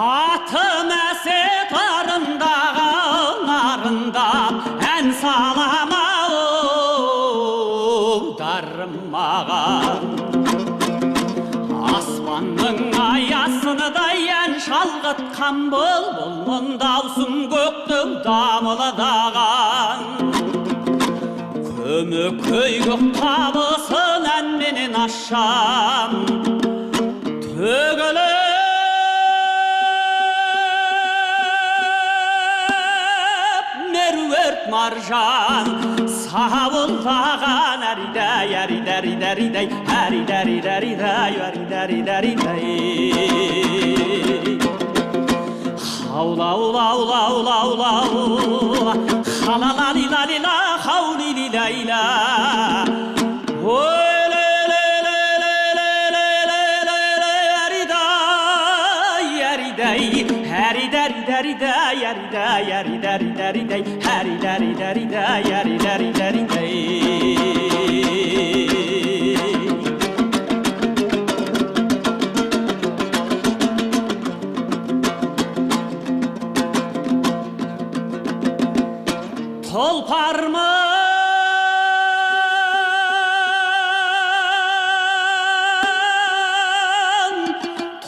Atım esetarındağı narında en salama darmağa Asmanның аясыны да ен шалғытқан бұлбұлмын даусым көктің дамылдаған көмек көйгөк табысын әнменен ашам төгіліп меруерт маржан сауылдаған әридай әридай әридай әридай әридай әридай хаула ула ула ула ула халала лила лила хаули лила лила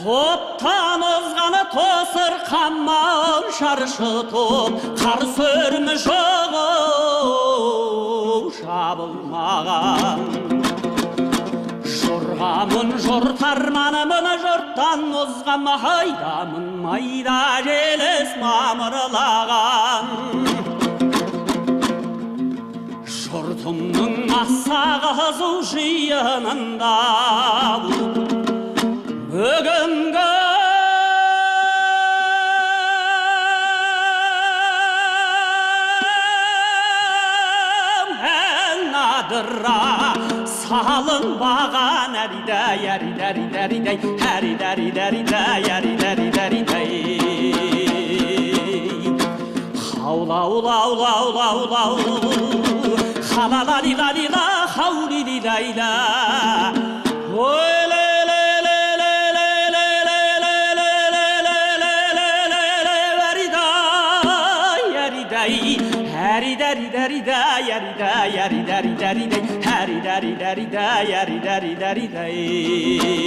Топтан озғаны тосыр қаммау шаршы топ қарсы өрмі жоғу шабылмаған жұрғамын жұртарманымын жұрттан озған майдамын майда желіс мамырлаған жұртымның асағы зу жиынында бүгінгі ән адыра салынбаған әридай әридай әридай әридай әридай әридай хаула ула ула ула ула халала лила лила хаули лила лила Hari dari dari dari dari dari dari dari dari dari